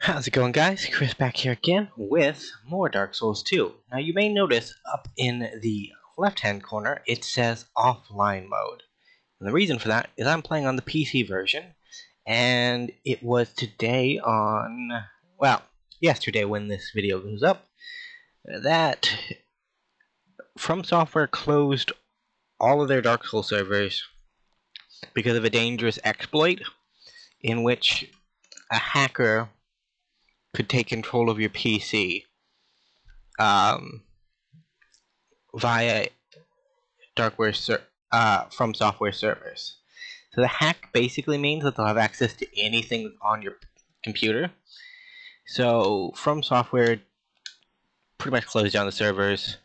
How's it going, guys? Chris back here again with more Dark Souls 2. Now you may notice up in the left hand corner it says offline mode. And the reason for that is I'm playing on the PC version, and it was today on, well, yesterday when this video goes up, that From Software closed all of their Dark Souls servers because of a dangerous exploit in which a hacker could take control of your PC via From Software servers. So the hack basically means that they'll have access to anything on your computer. So From Software pretty much closed down the servers.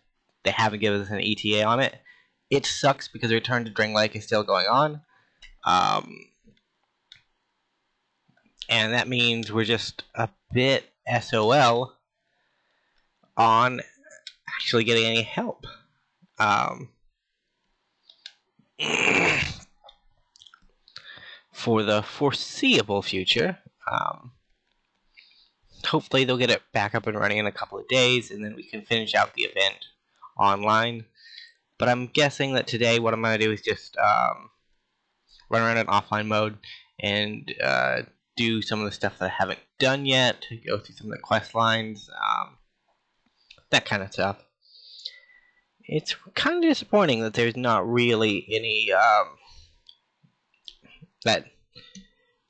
They haven't given us an ETA on it. It sucks because the return to Drangleic is still going on. And that means we're just a bit SOL on actually getting any help. For the foreseeable future, hopefully they'll get it back up and running in a couple of days, and then we can finish out the event online. But I'm guessing that today what I'm going to do is just run around in offline mode and do some of the stuff that I haven't done yet, go through some of the quest lines, that kind of stuff. It's kind of disappointing that there's not really any, that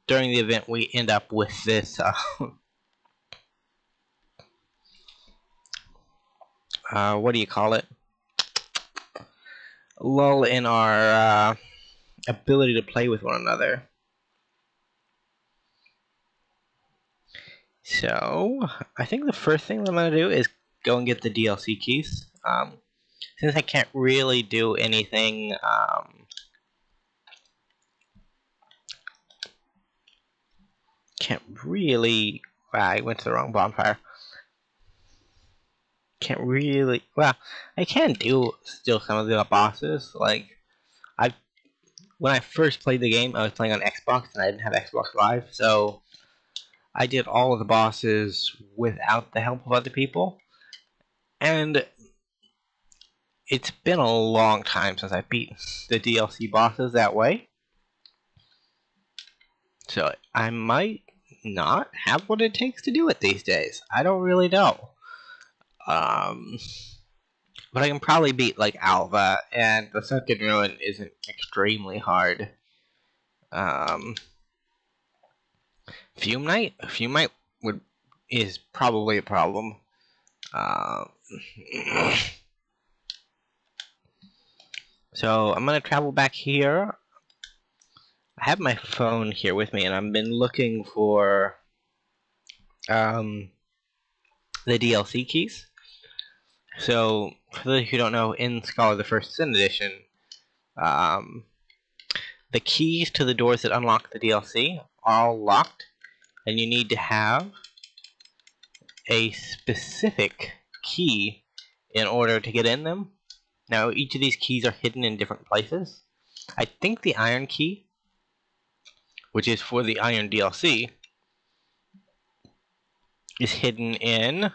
during the event we end up with this, what do you call it? Lull in our ability to play with one another. So, I think the first thing I'm going to do is go and get the DLC keys. Since I can't really do anything, I went to the wrong bonfire. I can do still some of the bosses. Like, when I first played the game, I was playing on Xbox and I didn't have Xbox Live, so I did all of the bosses without the help of other people. And it's been a long time since I beat the DLC bosses that way. So I might not have what it takes to do it these days. I don't really know. But I can probably beat like Alva, and the Sunken Ruin isn't extremely hard. Fume Knight is probably a problem. So I'm gonna travel back here. I have my phone here with me, and I've been looking for the DLC keys. So, for those who don't know, in Scholar the First Sin Edition, the keys to the doors that unlock the DLC are all locked, and you need to have a specific key in order to get in them. Now, each of these keys are hidden in different places. I think the Iron key, which is for the Iron DLC, is hidden in...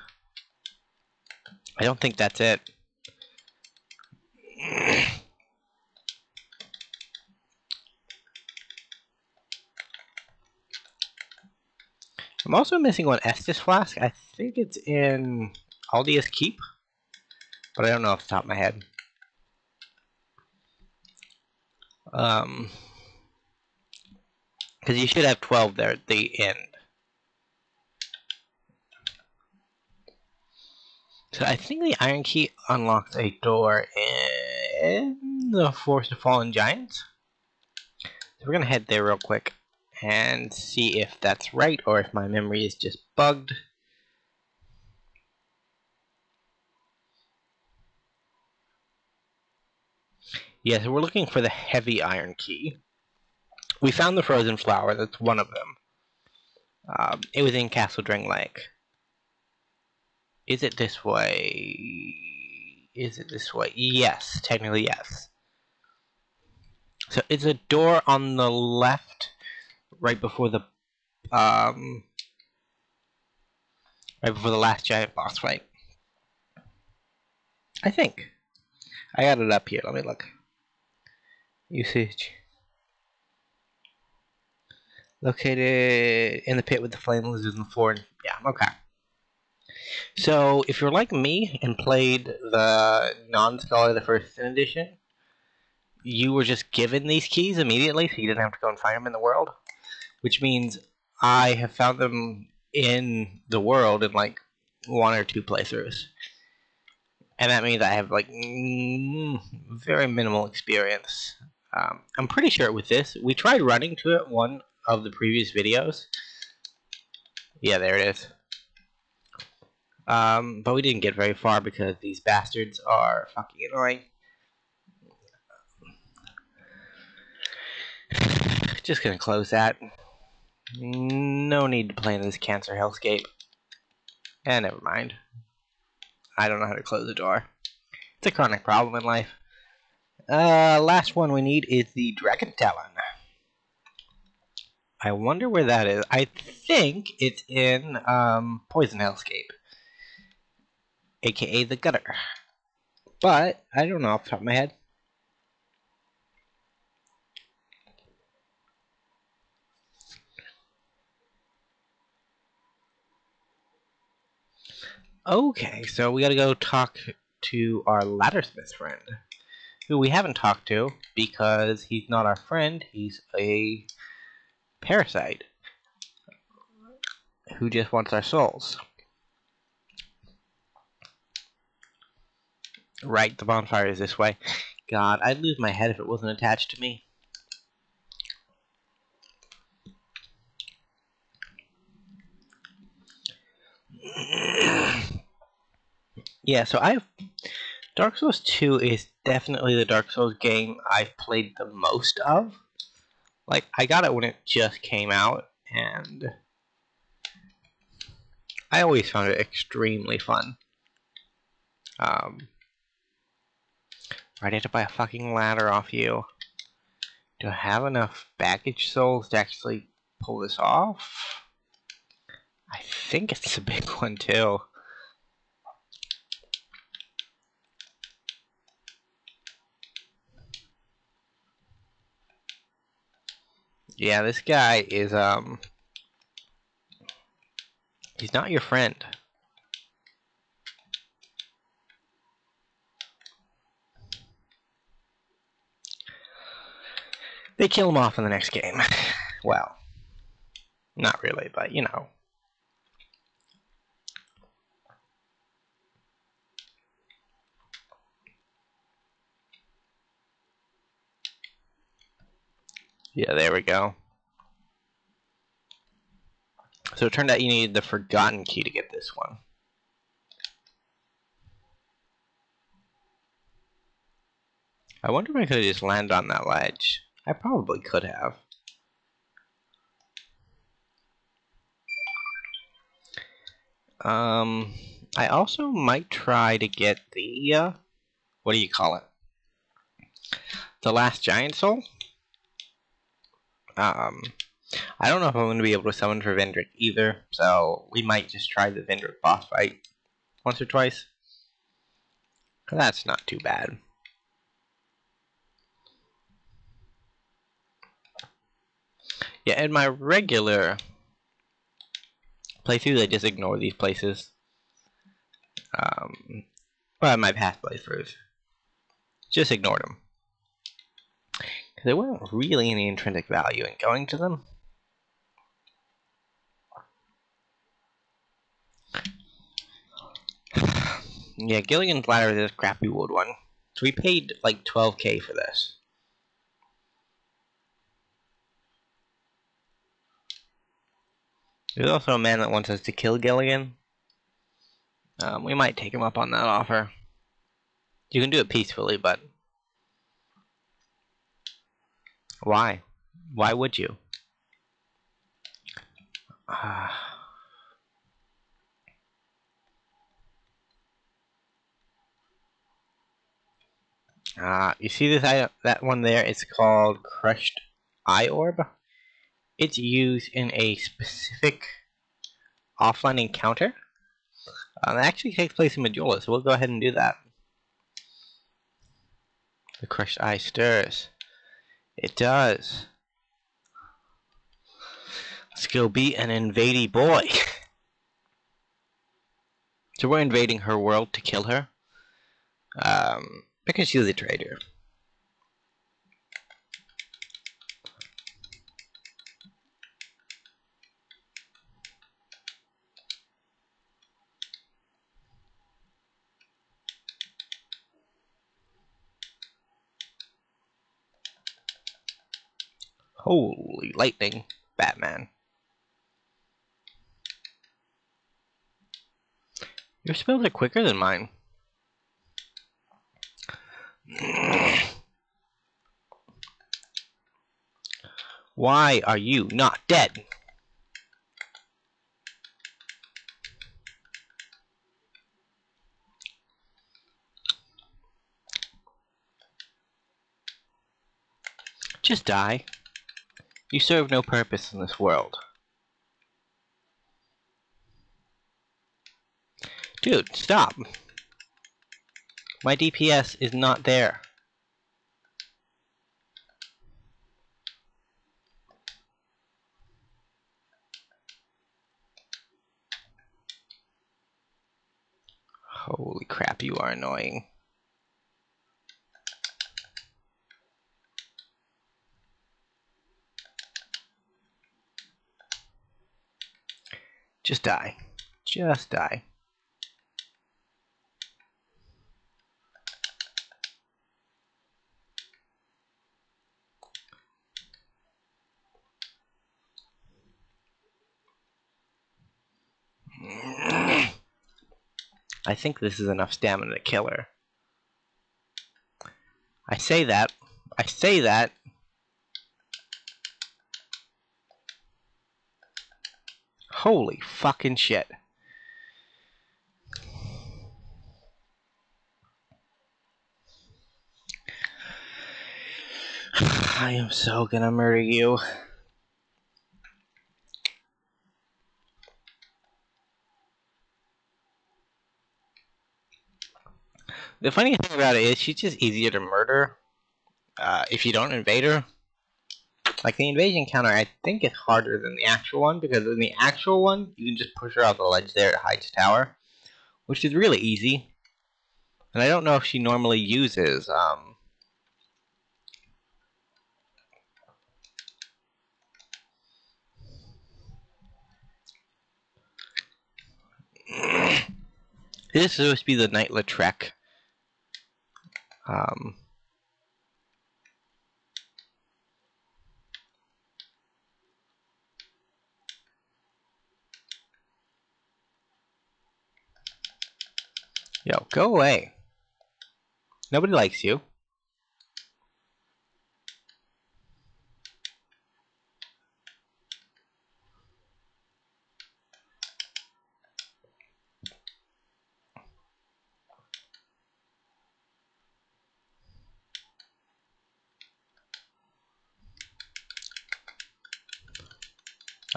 I don't think that's it. I'm also missing one Estus Flask. I think it's in Aldia's Keep, but I don't know off the top of my head. Because you should have 12 there at the end. So I think the Iron Key unlocks a door in the Forest of Fallen Giants. So we're going to head there real quick and see if that's right or if my memory is just bugged. Yeah, so we're looking for the heavy Iron Key. We found the Frozen Flower, that's one of them. It was in Castle Drangleic. Is it this way? Is it this way? Yes, technically yes. So it's a door on the left, right before the right before the last giant boss fight. I think. I got it up here. Let me look. Usage. Located in the pit with the flame lizards on the floor. Yeah, okay. So, if you're like me and played the non-Scholar, the first Sin edition, you were just given these keys immediately, so you didn't have to go and find them in the world. Which means I have found them in the world in like 1 or 2 playthroughs. And that means I have like very minimal experience. I'm pretty sure with this, we tried running to it one of the previous videos. Yeah, there it is. But we didn't get very far because these bastards are fucking annoying. Just gonna close that. No need to play in this cancer hellscape. And never mind. I don't know how to close the door. It's a chronic problem in life. Last one we need is the Dragon Talon. I wonder where that is. I think it's in Poison Hellscape, aka the Gutter. But I don't know off the top of my head. Okay, so we gotta go talk to our laddersmith friend, who we haven't talked to because he's not our friend, he's a parasite who just wants our souls. Right, the bonfire is this way. God, I'd lose my head if it wasn't attached to me. Yeah, so Dark Souls 2 is definitely the Dark Souls game I've played the most of. Like, I got it when it just came out, and I always found it extremely fun. I had to buy a fucking ladder off you. Do I have enough baggage souls to actually pull this off? I think it's a big one, too. Yeah, this guy is, he's not your friend. They kill him off in the next game. Well, not really, but you know. Yeah, there we go. So it turned out you needed the Forgotten Key to get this one. I wonder if I could have just landed on that ledge. I probably could have. I also might try to get the, what do you call it? The last giant soul? I don't know if I'm going to be able to summon for Vendrick either, so we might just try the Vendrick boss fight once or twice. That's not too bad. Yeah, in my regular playthroughs, I just ignore these places. Well, in my past playthroughs, just ignored them. Because there wasn't really any intrinsic value in going to them. Yeah, Gilligan's Ladder is this crappy wood one. So we paid like 12k for this. There's also a man that wants us to kill Gilligan. We might take him up on that offer. You can do it peacefully, but... Why? Why would you? You see this item, that one there? It's called Crushed Eye Orb. It's used in a specific offline encounter That actually takes place in Majula, so we'll go ahead and do that. The crushed eye stirs. It does. Let's go be an invadey boy. So we're invading her world to kill her. Because she's a traitor. Holy lightning, Batman. Your spells are quicker than mine. Why are you not dead? Just die. You serve no purpose in this world. Dude, stop. My DPS is not there. Holy crap, you are annoying. Just die. Just die. I think this is enough stamina to kill her. I say that. Holy fucking shit. I am so gonna murder you. The funny thing about it is she's just easier to murder if you don't invade her. Like the invasion counter, I think it's harder than the actual one, because in the actual one, you can just push her off the ledge there at Hyde's Tower, which is really easy. And I don't know if she normally uses this is supposed to be the Knight Lautrec. Yo, go away. Nobody likes you.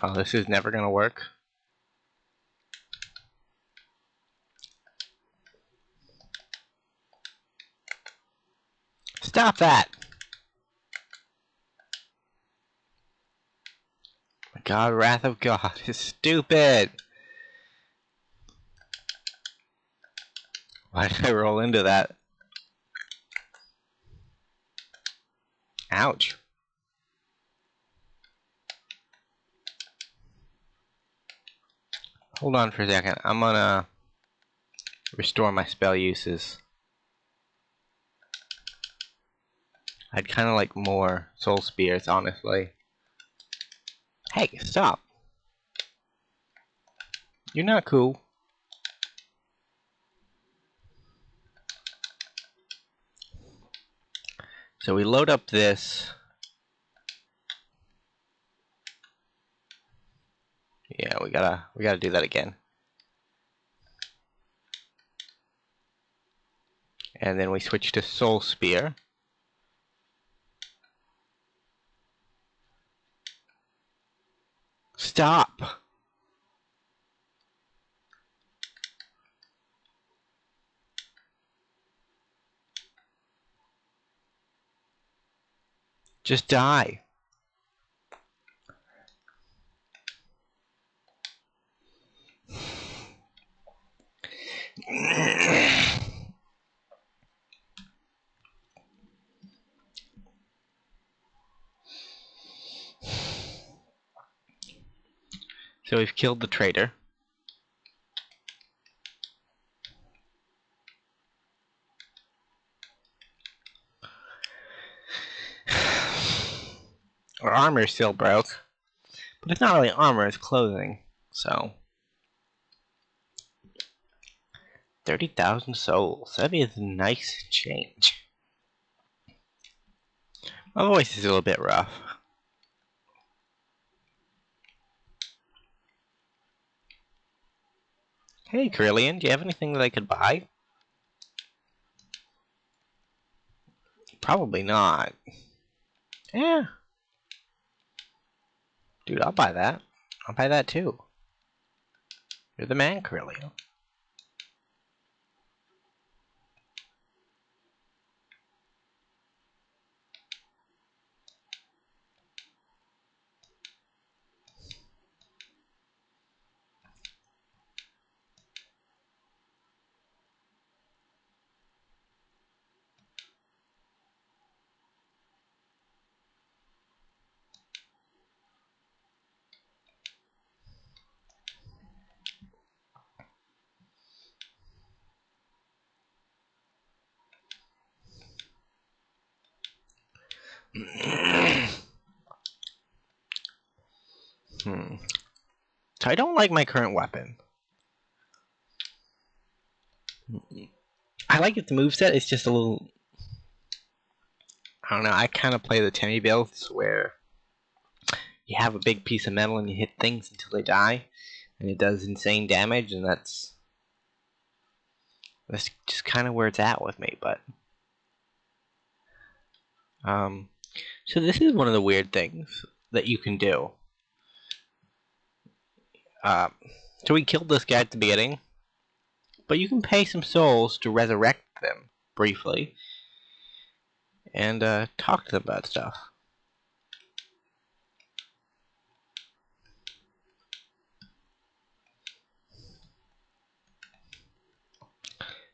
Oh, this is never gonna work. Stop that! My God, Wrath of God is stupid! Why did I roll into that? Ouch. Hold on for a second. I'm gonna restore my spell uses. I'd kind of like more soul spears, honestly. Hey, stop! You're not cool. So we load up this. Yeah, we gotta do that again. And then we switch to Soul Spear. Stop! Just die. So we've killed the traitor. Our armor still broke. But it's not really armor, it's clothing. So 30,000 souls. That is a nice change. My voice is a little bit rough. Hey, Carillion, do you have anything that I could buy? Probably not. Yeah. Dude, I'll buy that. I'll buy that too. You're the man, Carillion. So I don't like my current weapon. I like its moveset, it's just a little... I don't know, I kind of play the Timmy builds where you have a big piece of metal and you hit things until they die, and it does insane damage, and that's just kind of where it's at with me, but... So this is one of the weird things that you can do. So we killed this guy at the beginning, but you can pay some souls to resurrect them briefly and talk to them about stuff.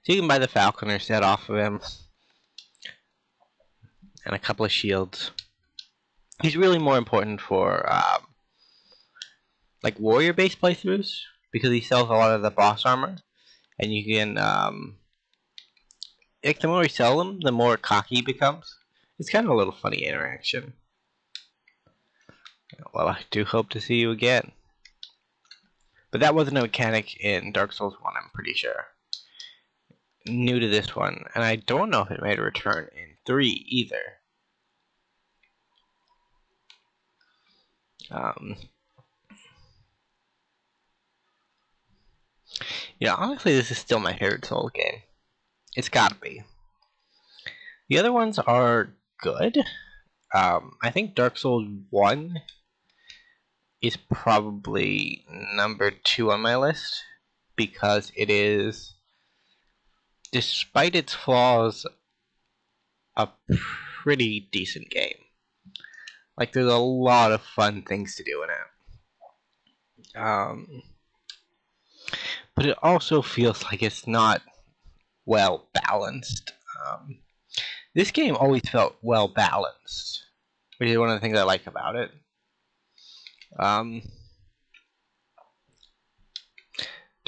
So you can buy the Falconer set off of him and a couple of shields. He's really more important for like warrior-based playthroughs because he sells a lot of the boss armor, and you can like the more you sell them, the more cocky he becomes. It's kind of a little funny interaction. Well, I do hope to see you again. But that wasn't a mechanic in Dark Souls 1, I'm pretty sure. New to this one, and I don't know if it made a return in 3 either. Yeah, honestly, this is still my favorite Souls game. It's gotta be. The other ones are good. I think Dark Souls 1 is probably number 2 on my list because it is, despite its flaws, a pretty decent game. Like, there's a lot of fun things to do in it. But it also feels like it's not well balanced. This game always felt well balanced, which is one of the things I like about it. Do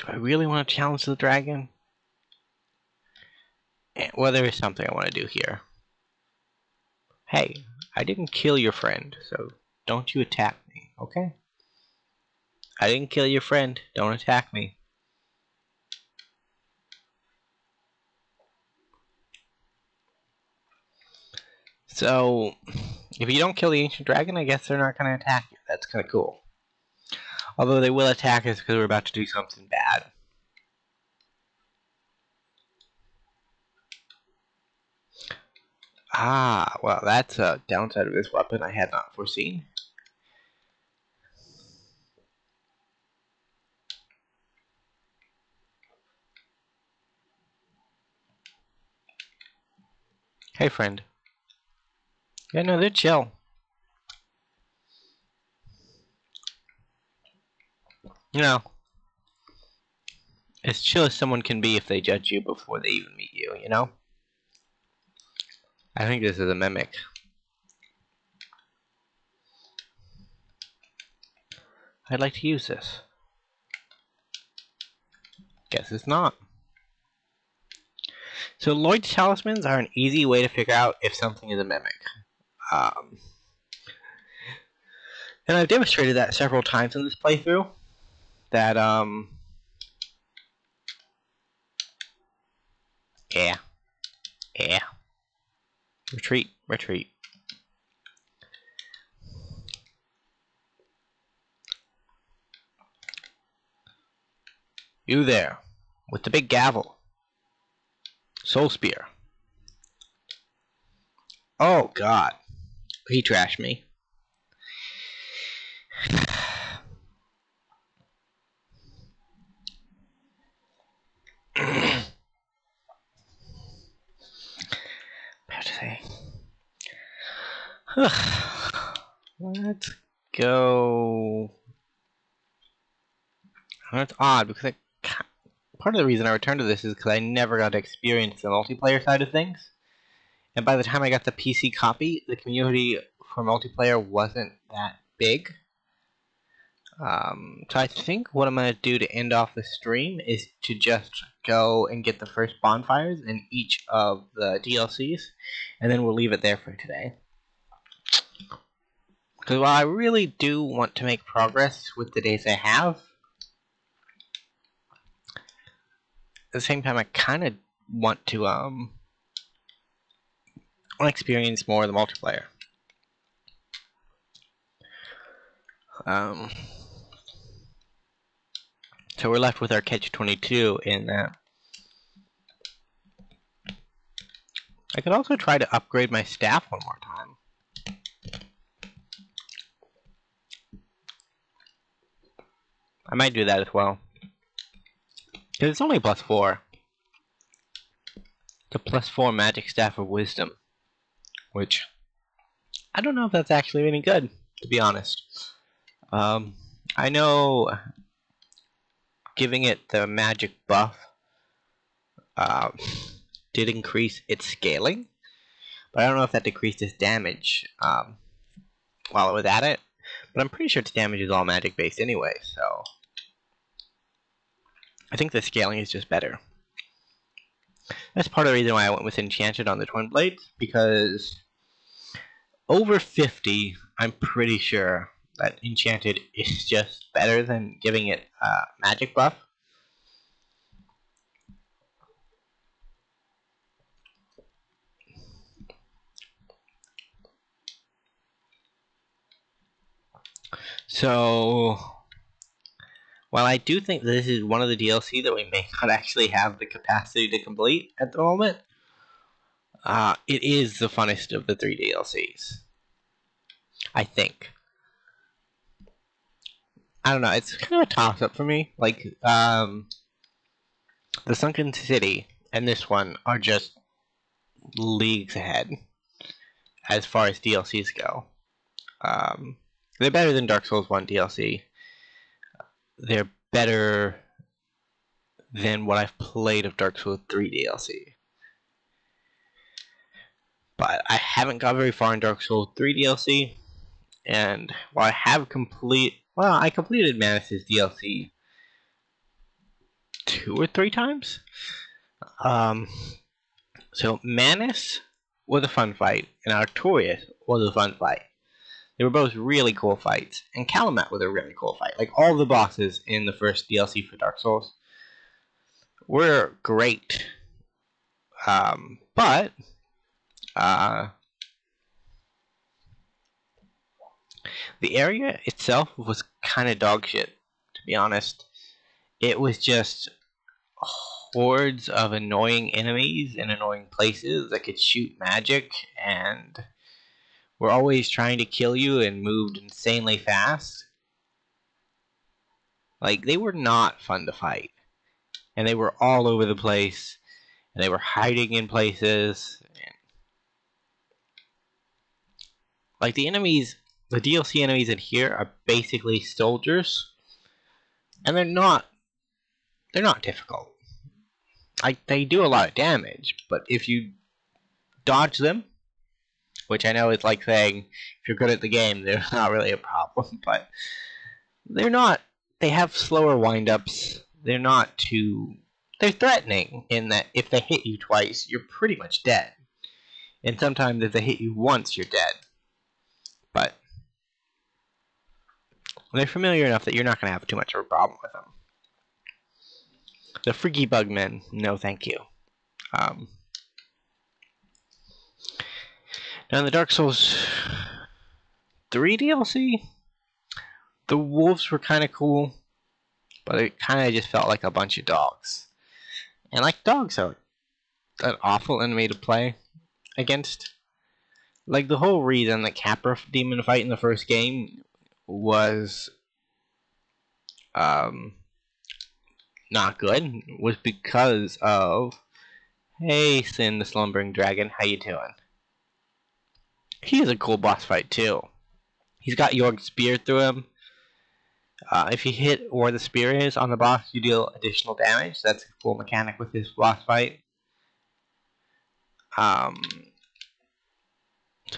I really want to challenge the dragon? Well, there is something I want to do here. Hey, I didn't kill your friend, so don't you attack me, okay? I didn't kill your friend, don't attack me. So, if you don't kill the ancient dragon, I guess they're not going to attack you. That's kind of cool. Although they will attack us because we're about to do something bad. Ah, well, that's a downside of this weapon I had not foreseen. Hey, friend. Yeah, no, they're chill. You know, as chill as someone can be if they judge you before they even meet you, you know? I think this is a mimic. I'd like to use this. Guess it's not. So Lloyd's talismans are an easy way to figure out if something is a mimic. And I've demonstrated that several times in this playthrough. That, yeah. Retreat. You there, with the big gavel. Soul Spear. Oh, God. He trashed me. Bad to say. Let's go. That's odd because part of the reason I returned to this is because I never got to experience the multiplayer side of things. And by the time I got the PC copy, the community for multiplayer wasn't that big. So I think what I'm going to do to end off the stream is to just go and get the first bonfires in each of the DLCs, and then we'll leave it there for today. Because while I really do want to make progress with the days I have, at the same time I kind of want to experience more of the multiplayer. So we're left with our catch-22 in that. I could also try to upgrade my staff one more time. I might do that as well. Because it's only +4. It's a +4 magic staff of wisdom. Which, I don't know if that's actually any good, to be honest. I know giving it the magic buff did increase its scaling, but I don't know if that decreased its damage while it was at it. But I'm pretty sure its damage is all magic based anyway, so I think the scaling is just better. That's part of the reason why I went with Enchanted on the Twin Blades, because over 50, I'm pretty sure that Enchanted is just better than giving it a magic buff. So, while I do think this is one of the DLC that we may not actually have the capacity to complete at the moment, it is the funnest of the 3 DLCs. I think. I don't know, it's kind of a toss-up for me. Like, the Sunken City and this one are just leagues ahead as far as DLCs go. They're better than Dark Souls 1 DLC. They're better than what I've played of Dark Souls 3 DLC. But I haven't got very far in Dark Souls 3 DLC, and while I have I completed Manus' DLC 2 or 3 times. So Manus was a fun fight, and Artorias was a fun fight. They were both really cool fights, and Calumet was a really cool fight. Like, all the bosses in the first DLC for Dark Souls were great. But the area itself was kind of dog shit, to be honest. It was just hordes of annoying enemies in annoying places that could shoot magic and were always trying to kill you and moved insanely fast. Like, they were not fun to fight. And they were all over the place. And they were hiding in places. And like, the DLC enemies in here are basically soldiers. And they're not difficult. Like, they do a lot of damage, but if you dodge them, which I know is like saying if you're good at the game, they're not really a problem, but they're not. They have slower windups. They're not too. They're threatening in that if they hit you twice, you're pretty much dead. And sometimes if they hit you once, you're dead. But they're familiar enough that you're not going to have too much of a problem with them. The freaky bugmen, no thank you. Now in the Dark Souls 3 DLC, the wolves were kind of cool, but it kind of just felt like a bunch of dogs. And like, dogs are an awful enemy to play against. Like, the whole reason the Capra demon fight in the first game was not good was because of, hey Sin the Slumbering Dragon, how you doing? He is a cool boss fight too. He's got York's spear through him. If you hit where the spear is on the boss, you deal additional damage. That's a cool mechanic with this boss fight. So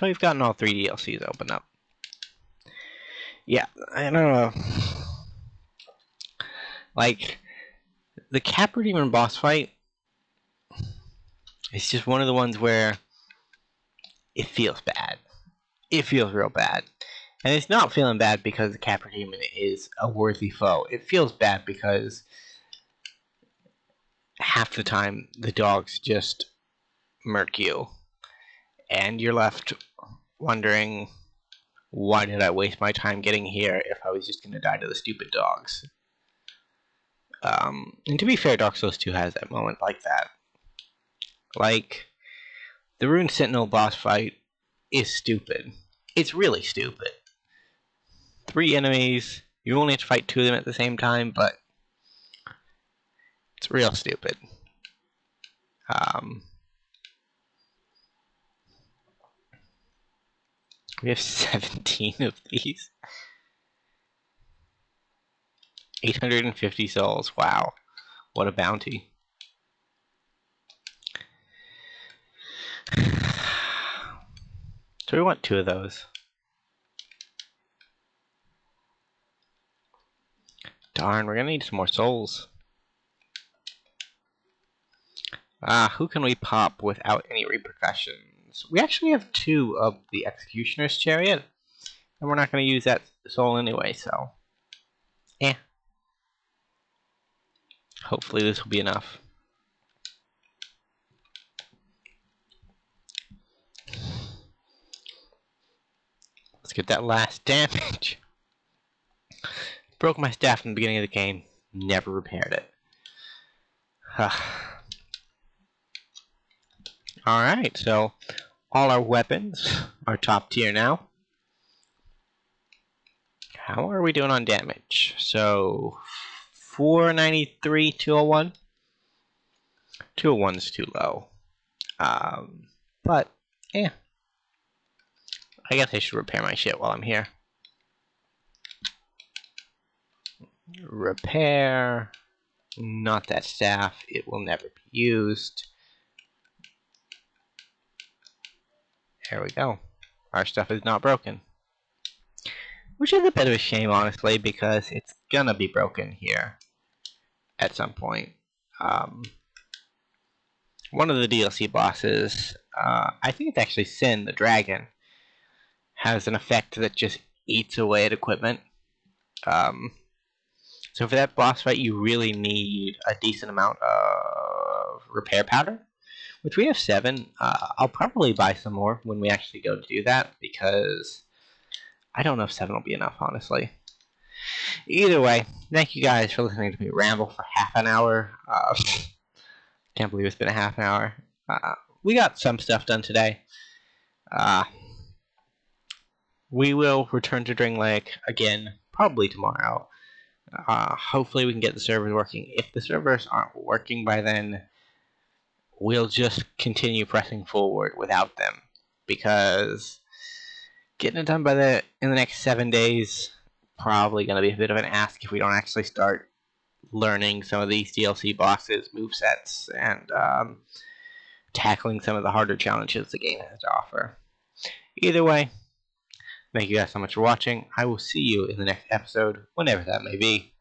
we've gotten all 3 DLCs open up. Yeah, I don't know. Like, the Capra Demon boss fight is just one of the ones where it feels bad. It feels real bad. And it's not feeling bad because the Capra Demon is a worthy foe. It feels bad because half the time the dogs just murk you. And you're left wondering, why did I waste my time getting here if I was just going to die to the stupid dogs? And to be fair, Dark Souls 2 has that moment like that. Like, the Rune Sentinel boss fight is stupid. It's really stupid. 3 enemies, you only have to fight 2 of them at the same time, but it's real stupid. We have 17 of these. 850 souls, wow. What a bounty. So we want 2 of those. Darn, we're gonna need some more souls. Who can we pop without any repercussions? We actually have 2 of the Executioner's Chariot, and we're not gonna use that soul anyway, so... Hopefully this will be enough. Let's get that last damage. Broke my staff in the beginning of the game. Never repaired it. Alright, so all our weapons are top tier now. How are we doing on damage? So 493, 201. 201 is too low. But yeah. I guess I should repair my shit while I'm here. Repair. Not that staff. It will never be used. There we go. Our stuff is not broken. Which is a bit of a shame, honestly, because it's gonna be broken here at some point. One of the DLC bosses, I think it's actually Sin, the dragon, has an effect that just eats away at equipment. So for that boss fight, you really need a decent amount of repair powder, which we have 7. I'll probably buy some more when we actually go to do that, because I don't know if 7 will be enough, honestly. Either way, thank you guys for listening to me ramble for half an hour. Can't believe it's been a half an hour. We got some stuff done today. We will return to Drangleic again, probably tomorrow. Hopefully we can get the servers working. If the servers aren't working by then, we'll just continue pressing forward without them, because getting it done in the next 7 days probably going to be a bit of an ask if we don't actually start learning some of these DLC bosses, movesets, and tackling some of the harder challenges the game has to offer. Either way, thank you guys so much for watching. I will see you in the next episode, whenever that may be.